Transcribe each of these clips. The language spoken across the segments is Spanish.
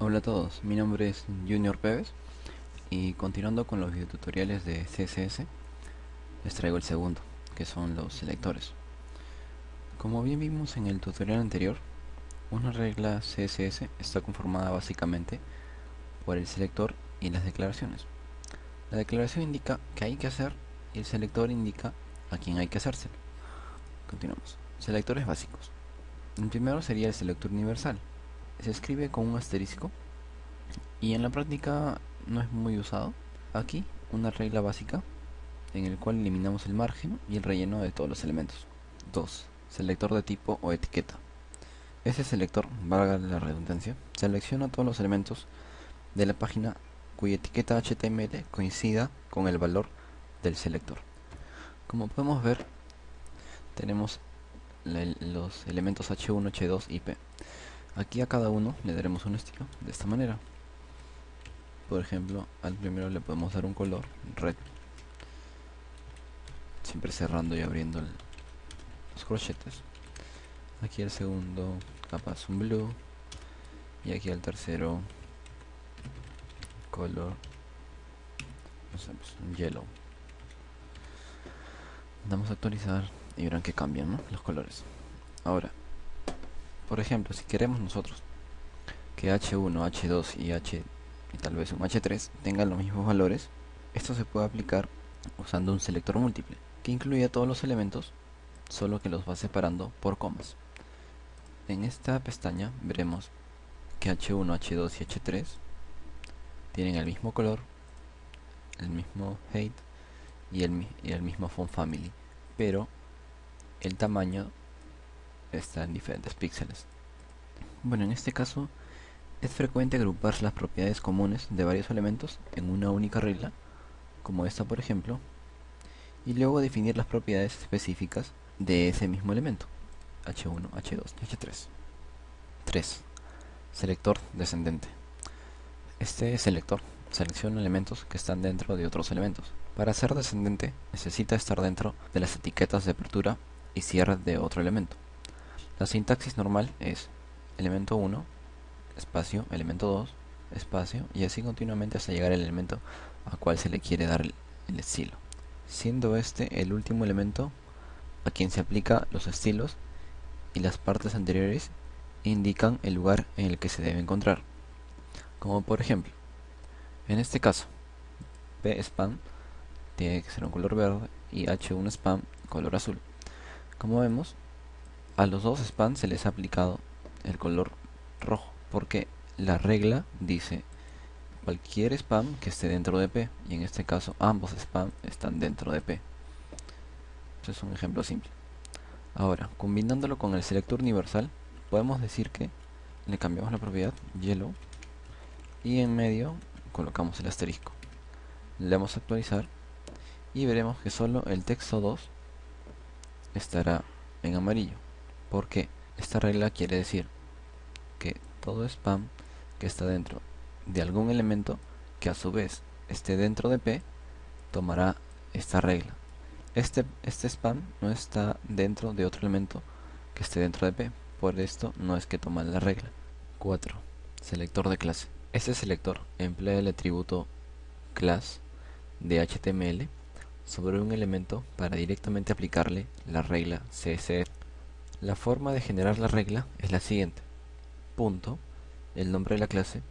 Hola a todos, mi nombre es Junior Pérez y continuando con los videotutoriales de CSS, les traigo el segundo, que son los selectores. Como bien vimos en el tutorial anterior, una regla CSS está conformada básicamente por el selector y las declaraciones. La declaración indica qué hay que hacer y el selector indica a quién hay que hacérselo. Continuamos. Selectores básicos. El primero sería el selector universal. Se escribe con un asterisco y en la práctica no es muy usado. Aquí una regla básica en el cual eliminamos el margen y el relleno de todos los elementos. 2. Selector de tipo o etiqueta. Ese selector, valga la redundancia, selecciona todos los elementos de la página cuya etiqueta HTML coincida con el valor del selector. Como podemos ver, tenemos los elementos H1, H2 y P. Aquí a cada uno le daremos un estilo de esta manera. Por ejemplo, al primero le podemos dar un color red, siempre cerrando y abriendo los corchetes. Aquí el segundo capaz un blue y aquí el tercero color, no sé, pues, un yellow. Damos a actualizar y verán que cambian, ¿no?, los colores. Ahora, por ejemplo, si queremos nosotros que H1, H2 y tal vez un H3 tengan los mismos valores, esto se puede aplicar usando un selector múltiple que incluye todos los elementos, solo que los va separando por comas. En esta pestaña veremos que H1, H2 y H3 tienen el mismo color, el mismo height y el mismo font family, pero el tamaño está en diferentes píxeles. Bueno, en este caso es frecuente agrupar las propiedades comunes de varios elementos en una única regla, como esta por ejemplo, y luego definir las propiedades específicas de ese mismo elemento, H1, H2 y H3. 3. Selector descendente. Este selector selecciona elementos que están dentro de otros elementos. Para ser descendente necesita estar dentro de las etiquetas de apertura y cierre de otro elemento. La sintaxis normal es elemento 1, espacio, elemento 2, espacio, y así continuamente hasta llegar al elemento a cual se le quiere dar el estilo, siendo este el último elemento a quien se aplica los estilos, y las partes anteriores indican el lugar en el que se debe encontrar. Como por ejemplo, en este caso, P spam tiene que ser un color verde y H1 spam color azul. Como vemos, a los dos spam se les ha aplicado el color rojo, porque la regla dice cualquier spam que esté dentro de P, y en este caso ambos spam están dentro de P. Este es un ejemplo simple. Ahora, combinándolo con el selector universal, podemos decir que le cambiamos la propiedad yellow y en medio colocamos el asterisco. Le damos a actualizar y veremos que solo el texto 2 estará en amarillo, porque esta regla quiere decir que todo spam que está dentro de algún elemento que a su vez esté dentro de P tomará esta regla. Este spam no está dentro de otro elemento que esté dentro de P, por esto no es que toma la regla. 4. Selector de clase. Este selector emplea el atributo class de HTML sobre un elemento para directamente aplicarle la regla CSS. La forma de generar la regla es la siguiente: punto, el nombre de la clase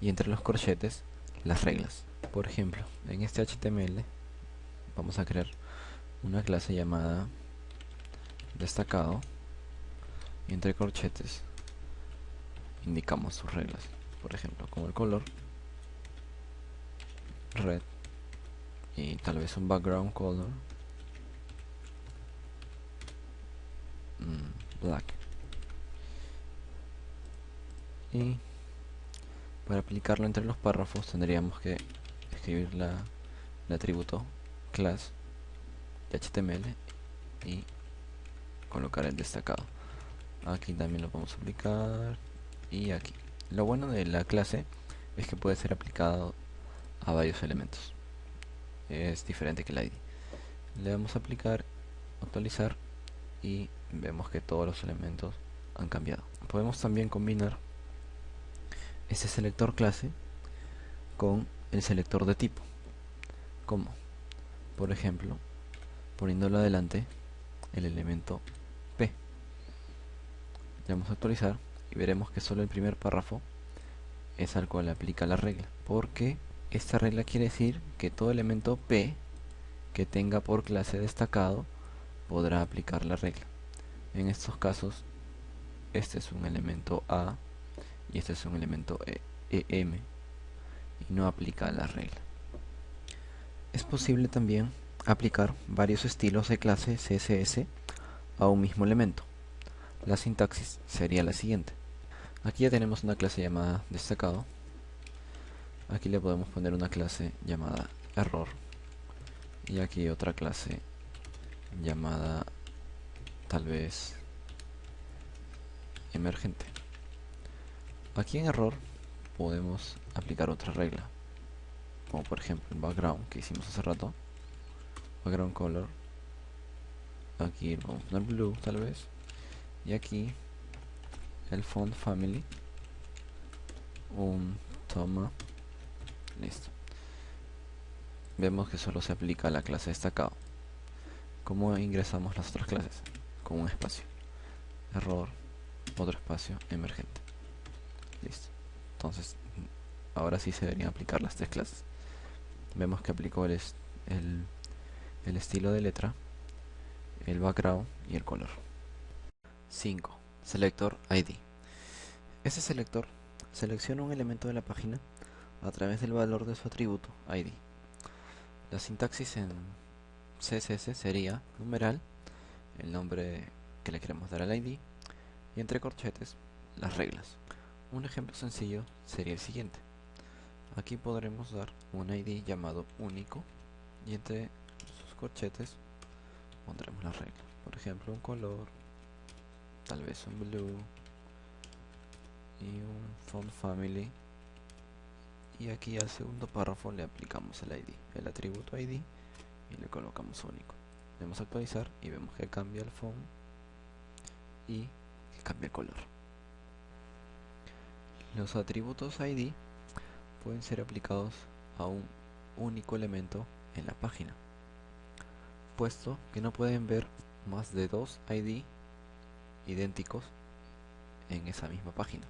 y entre los corchetes las reglas. Por ejemplo, en este HTML vamos a crear una clase llamada destacado y entre corchetes indicamos sus reglas, por ejemplo como el color red y tal vez un background color black. Y para aplicarlo entre los párrafos tendríamos que escribir el atributo class de HTML y colocar el destacado. Aquí también lo podemos aplicar y aquí. Lo bueno de la clase es que puede ser aplicado a varios elementos. Es diferente que la ID. Le damos a aplicar, actualizar y vemos que todos los elementos han cambiado. Podemos también combinar ese selector clase con el selector de tipo. ¿Cómo? Por ejemplo, poniéndolo adelante el elemento P. Le vamos a actualizar y veremos que solo el primer párrafo es al cual aplica la regla, porque esta regla quiere decir que todo elemento P que tenga por clase destacado podrá aplicar la regla. En estos casos, este es un elemento A y este es un elemento EM y no aplica la regla. Es posible también aplicar varios estilos de clase CSS a un mismo elemento. La sintaxis sería la siguiente. Aquí ya tenemos una clase llamada destacado. Aquí le podemos poner una clase llamada error. Y aquí otra clase llamada tal vez emergente. Aquí en error podemos aplicar otra regla, como por ejemplo el background que hicimos hace rato. Background color. Aquí vamos a poner blue tal vez. Y aquí el font family, un toma. Listo. Vemos que solo se aplica a la clase destacado. ¿Cómo ingresamos las otras clases? Con un espacio. Error, otro espacio, emergente. Listo. Entonces, ahora sí se deberían aplicar las tres clases. Vemos que aplicó el estilo de letra, el background y el color. 5. Selector ID. Este selector selecciona un elemento de la página a través del valor de su atributo ID. La sintaxis en CSS sería numeral, el nombre que le queremos dar al ID, y entre corchetes las reglas. Un ejemplo sencillo sería el siguiente. Aquí podremos dar un ID llamado único y entre sus corchetes pondremos las reglas. Por ejemplo, un color, tal vez un blue y un font family. Y aquí al segundo párrafo le aplicamos el ID, el atributo ID, y le colocamos único. Le damos a actualizar y vemos que cambia el font y que cambia el color. Los atributos ID pueden ser aplicados a un único elemento en la página, puesto que no pueden ver más de dos ID idénticos en esa misma página.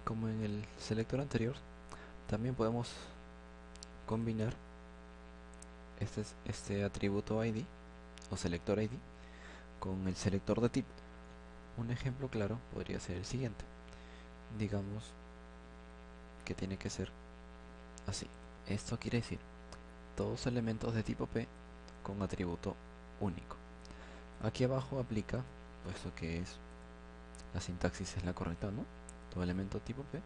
Como en el selector anterior, también podemos combinar este atributo ID o selector ID con el selector de tipo. Un ejemplo claro podría ser el siguiente. Digamos que tiene que ser así. Esto quiere decir todos elementos de tipo P con atributo único. Aquí abajo aplica, puesto que es la sintaxis es la correcta, ¿no? Todo elemento tipo P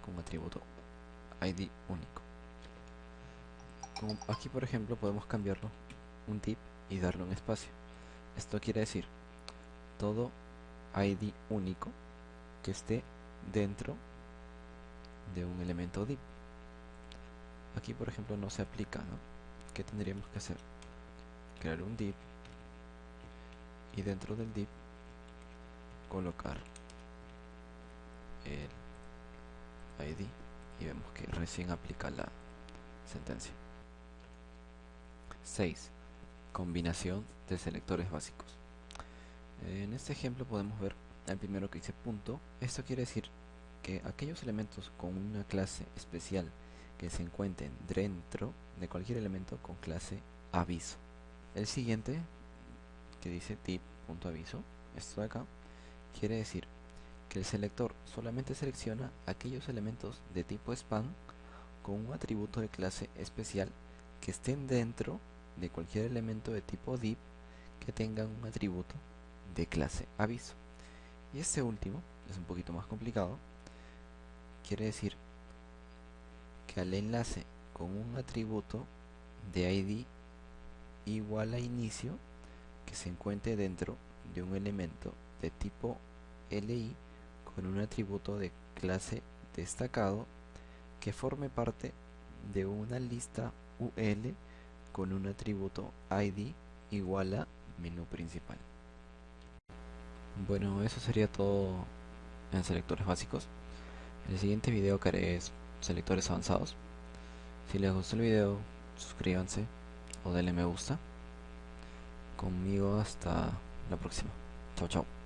con atributo ID único. Como aquí por ejemplo podemos cambiarlo un tip y darle un espacio. Esto quiere decir todo ID único que esté dentro de un elemento div. Aquí por ejemplo no se aplica, ¿no? ¿Qué tendríamos que hacer? Crear un div y dentro del div colocar el ID y vemos que recién aplica la sentencia. 6. Combinación de selectores básicos. En este ejemplo podemos ver el primero que dice punto. Esto quiere decir que aquellos elementos con una clase especial que se encuentren dentro de cualquier elemento con clase aviso. El siguiente que dice tip.aviso, esto de acá, quiere decir que el selector solamente selecciona aquellos elementos de tipo span con un atributo de clase especial que estén dentro de cualquier elemento de tipo div que tengan un atributo de clase aviso. Y este último es un poquito más complicado. Quiere decir que al enlace con un atributo de ID igual a inicio que se encuentre dentro de un elemento de tipo LI con un atributo de clase destacado que forme parte de una lista UL con un atributo ID igual a menú principal. Bueno, eso sería todo en selectores básicos. El siguiente video que haré es selectores avanzados. Si les gustó el video, suscríbanse o denle me gusta. Conmigo hasta la próxima. Chao, chao.